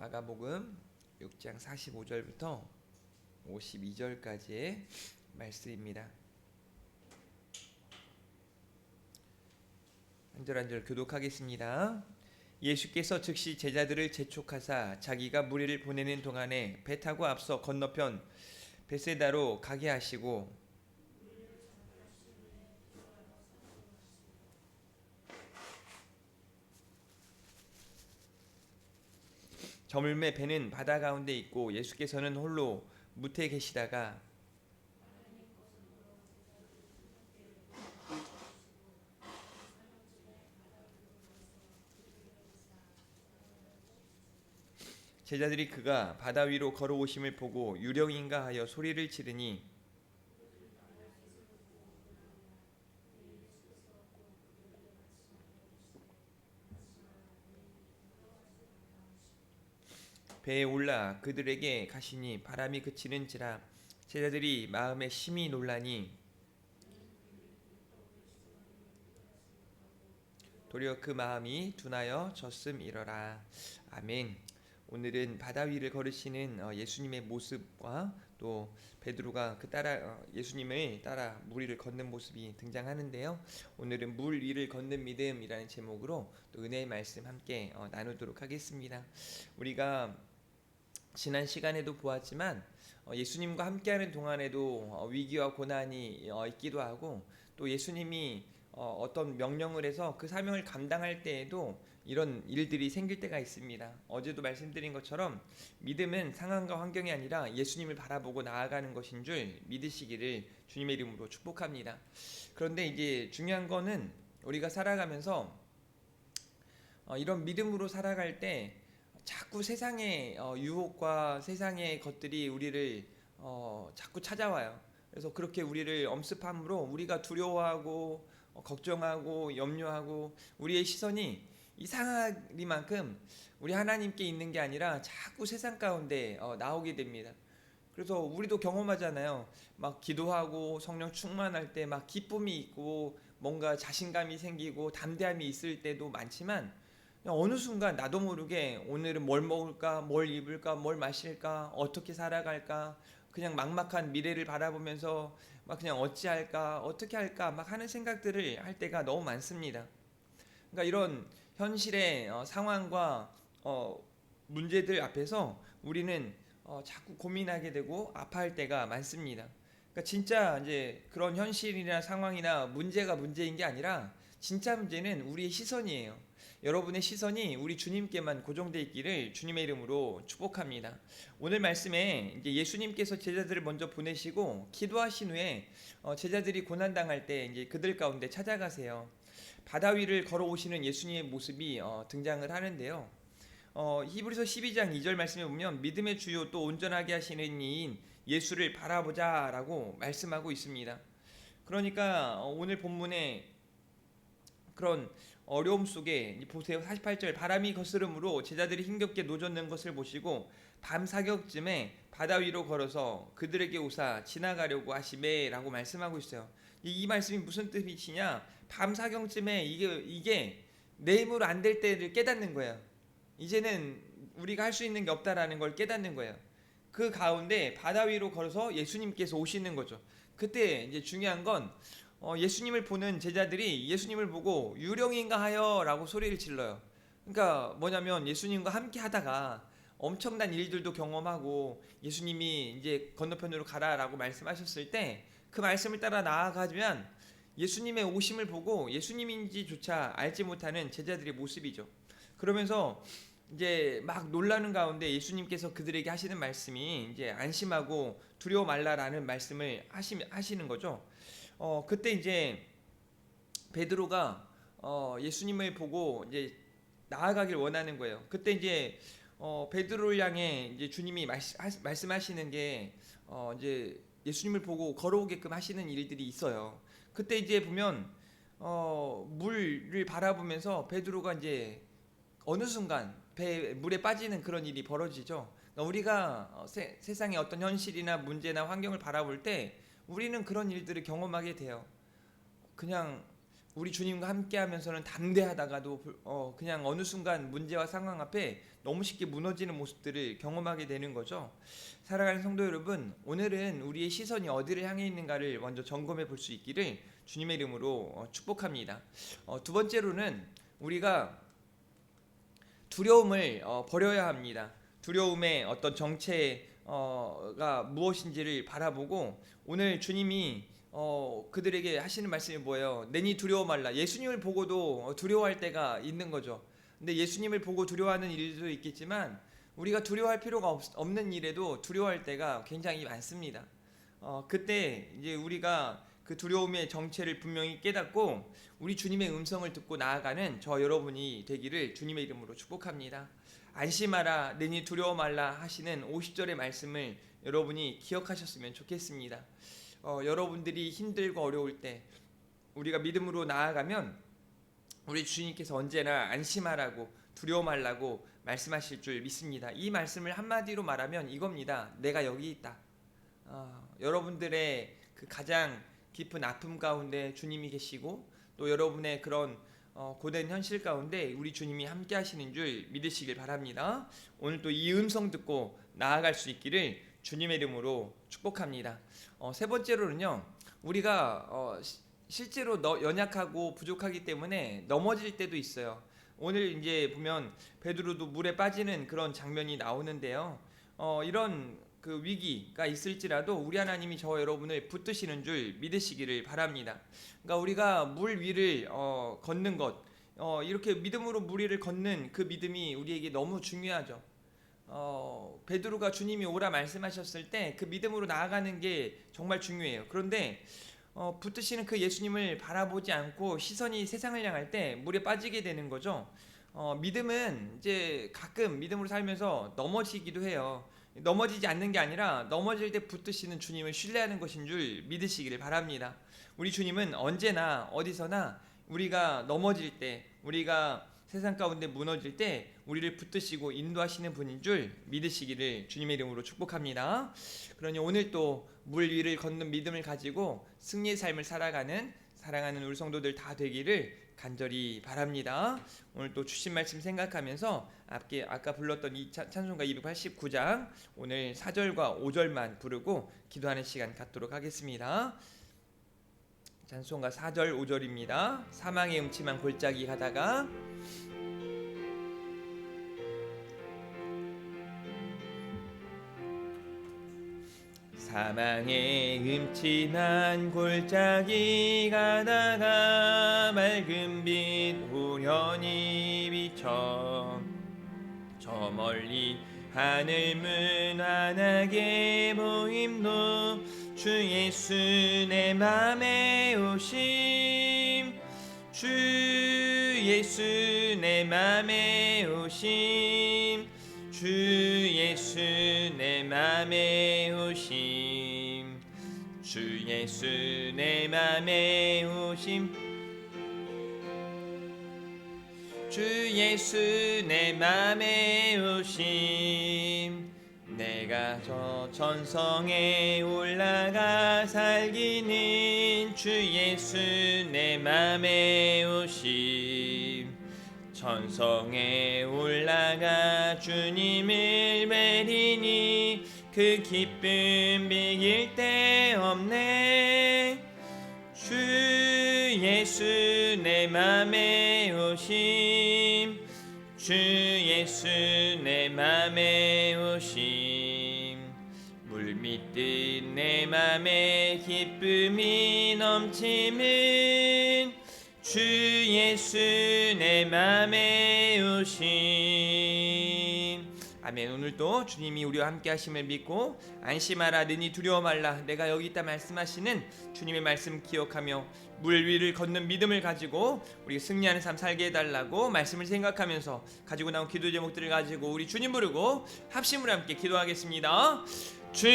마가복음 6장 45절부터 52절까지의 말씀입니다. 한 절 한 절 교독하겠습니다. 예수께서 즉시 제자들을 재촉하사 자기가 무리를 보내는 동안에 배 타고 앞서 건너편 벳세다로 가게 하시고 저물매 배는 바다 가운데 있고 예수께서는 홀로 무태에 계시다가 제자들이 그가 바다 위로 걸어오심을 보고 유령인가 하여 소리를 지르니 배에 올라 그들에게 가시니 바람이 그치는지라 제자들이 마음에 심히 놀라니 도리어 그 마음이 둔하여 졌음이러라. 아멘. 오늘은 바다 위를 걸으시는 예수님의 모습과 또 베드로가 예수님을 따라 물 위를 걷는 모습이 등장하는데요. 오늘은 물 위를 걷는 믿음이라는 제목으로 또 은혜의 말씀 함께 나누도록 하겠습니다. 우리가 지난 시간에도 보았지만 예수님과 함께하는 동안에도 위기와 고난이 있기도 하고 또 예수님이 어떤 명령을 해서 그 사명을 감당할 때에도 이런 일들이 생길 때가 있습니다. 어제도 말씀드린 것처럼 믿음은 상황과 환경이 아니라 예수님을 바라보고 나아가는 것인 줄 믿으시기를 주님의 이름으로 축복합니다. 그런데 이제 중요한 거는 우리가 살아가면서 이런 믿음으로 살아갈 때 자꾸 세상의 유혹과 세상의 것들이 우리를 자꾸 찾아와요. 그래서 그렇게 우리를 엄습함으로 우리가 두려워하고 걱정하고 염려하고 우리의 시선이 이상하리만큼 우리 하나님께 있는 게 아니라 자꾸 세상 가운데 나오게 됩니다. 그래서 우리도 경험하잖아요. 막 기도하고 성령 충만할 때 막 기쁨이 있고 뭔가 자신감이 생기고 담대함이 있을 때도 많지만 어느 순간 나도 모르게 오늘은 뭘 먹을까, 뭘 입을까, 뭘 마실까, 어떻게 살아갈까, 그냥 막막한 미래를 바라보면서 막 그냥 어찌할까, 어떻게 할까 막 하는 생각들을 할 때가 너무 많습니다. 그러니까 이런 현실의 상황과 문제들 앞에서 우리는 자꾸 고민하게 되고 아파할 때가 많습니다. 그러니까 진짜 이제 그런 현실이나 상황이나 문제가 문제인 게 아니라 진짜 문제는 우리의 시선이에요. 여러분의 시선이 우리 주님께만 고정되어 있기를 주님의 이름으로 축복합니다. 오늘 말씀에 이제 예수님께서 제자들을 먼저 보내시고 기도하신 후에 제자들이 고난 당할 때 이제 그들 가운데 찾아가세요. 바다 위를 걸어오시는 예수님의 모습이 등장을 하는데요. 히브리서 12장 2절 말씀에 보면 믿음의 주요 또 온전하게 하시는 이인 예수를 바라보자라고 말씀하고 있습니다. 그러니까 오늘 본문에 그런 어려움 속에 보세요. 48절 바람이 거스름으로 제자들이 힘겹게 노젓는 것을 보시고 밤 사격쯤에 바다 위로 걸어서 그들에게 오사 지나가려고 하시매라고 말씀하고 있어요. 이 말씀이 무슨 뜻이냐? 밤 사경쯤에 이게 내 힘으로 안 될 때를 깨닫는 거예요. 이제는 우리가 할 수 있는 게 없다라는 걸 깨닫는 거예요. 그 가운데 바다 위로 걸어서 예수님께서 오시는 거죠. 그때 이제 중요한 건 예수님을 보는 제자들이 예수님을 보고 유령인가 하여 라고 소리를 질러요. 그러니까 뭐냐면 예수님과 함께 하다가 엄청난 일들도 경험하고 예수님이 이제 건너편으로 가라라고 말씀하셨을 때 그 말씀을 따라 나아가면 예수님의 오심을 보고 예수님인지조차 알지 못하는 제자들의 모습이죠. 그러면서 이제 막 놀라는 가운데 예수님께서 그들에게 하시는 말씀이 이제 안심하고 두려워 말라라는 말씀을 하시는 거죠. 그때 이제 베드로가 예수님을 보고 이제 나아가길 원하는 거예요. 그때 이제 베드로를 향해 이제 주님이 말씀하시는 게 이제 예수님을 보고 걸어오게끔 하시는 일들이 있어요. 그때 이제 보면 물을 바라보면서 베드로가 이제 어느 순간 물에 빠지는 그런 일이 벌어지죠. 그러니까 우리가 세상의 어떤 현실이나 문제나 환경을 바라볼 때 우리는 그런 일들을 경험하게 돼요. 그냥 우리 주님과 함께하면서는 담대하다가도 그냥 어느 순간 문제와 상황 앞에 너무 쉽게 무너지는 모습들을 경험하게 되는 거죠. 사랑하는 성도 여러분, 오늘은 우리의 시선이 어디를 향해 있는가를 먼저 점검해 볼 수 있기를 주님의 이름으로 축복합니다. 두 번째로는 우리가 두려움을 버려야 합니다. 두려움의 어떤 정체가 무엇인지를 바라보고, 오늘 주님이 그들에게 하시는 말씀이 뭐예요? 내니 두려워 말라. 예수님을 보고도 두려워할 때가 있는 거죠. 근데 예수님을 보고 두려워하는 일도 있겠지만 우리가 두려워할 필요가 없는 일에도 두려워할 때가 굉장히 많습니다. 그때 이제 우리가 그 두려움의 정체를 분명히 깨닫고 우리 주님의 음성을 듣고 나아가는 저 여러분이 되기를 주님의 이름으로 축복합니다. 안심하라, 내니 두려워 말라 하시는 50절의 말씀을 여러분이 기억하셨으면 좋겠습니다. 여러분들이 힘들고 어려울 때 우리가 믿음으로 나아가면 우리 주님께서 언제나 안심하라고, 두려워 말라고 말씀하실 줄 믿습니다. 이 말씀을 한마디로 말하면 이겁니다. 내가 여기 있다. 여러분들의 그 가장 깊은 아픔 가운데 주님이 계시고, 또 여러분의 그런 고된 현실 가운데 우리 주님이 함께 하시는 줄 믿으시길 바랍니다. 오늘 또 이 음성 듣고 나아갈 수 있기를 주님의 이름으로 축복합니다. 세 번째로는요, 우리가 실제로 연약하고 부족하기 때문에 넘어질 때도 있어요. 오늘 이제 보면 베드로도 물에 빠지는 그런 장면이 나오는데요. 이런 그 위기가 있을지라도 우리 하나님이 저와 여러분을 붙드시는 줄 믿으시기를 바랍니다. 그러니까 우리가 물 위를 걷는 것, 이렇게 믿음으로 물 위를 걷는 그 믿음이 우리에게 너무 중요하죠. 베드로가 주님이 오라 말씀하셨을 때 그 믿음으로 나아가는 게 정말 중요해요. 그런데 붙드시는 그 예수님을 바라보지 않고 시선이 세상을 향할 때 물에 빠지게 되는 거죠. 믿음은 이제 가끔 믿음으로 살면서 넘어지기도 해요. 넘어지지 않는 게 아니라 넘어질 때 붙드시는 주님을 신뢰하는 것인 줄 믿으시기를 바랍니다. 우리 주님은 언제나 어디서나 우리가 넘어질 때, 우리가 세상 가운데 무너질 때 우리를 붙드시고 인도하시는 분인 줄 믿으시기를 주님의 이름으로 축복합니다. 그러니 오늘 또 물 위를 걷는 믿음을 가지고 승리의 삶을 살아가는 사랑하는 우리 성도들 다 되기를 간절히 바랍니다. 오늘 또 주신 말씀 생각하면서 아까 불렀던 이 찬송가 289장 오늘 4절과 5절만 부르고 기도하는 시간 갖도록 하겠습니다. 찬송가 4절 5절입니다. 사망의 음침한 골짜기 가다가 사망의 음침한 골짜기 가다가 맑은 빛 우연히 비쳐 저 멀리 하늘 무난하게 보임도 주 예수 내 맘에 오심 주 예수 내 맘에 오심 주 예수 내 맘에 오심 주 예수 내 맘에 오심 주 예수 내 맘에 오심 내가 저 천성에 올라가 살기는 주 예수 내 맘에 오심 천성에 올라가 주님을 뵈리니 그 기쁨 비길 데 없네 주 예수 내 맘에 오심 주 예수 내 맘에 오심 물밀듯 내 맘에 기쁨이 넘치는 주 예수 내 맘에 오심 아멘. 오늘도 주님이 우리와 함께 하심을 믿고 안심하라 너희 두려워 말라 내가 여기 있다 말씀하시는 주님의 말씀 기억하며 물 위를 걷는 믿음을 가지고 우리 승리하는 삶 살게 해달라고 말씀을 생각하면서 가지고 나온 기도 제목들을 가지고 우리 주님 부르고 합심으로 함께 기도하겠습니다. 주여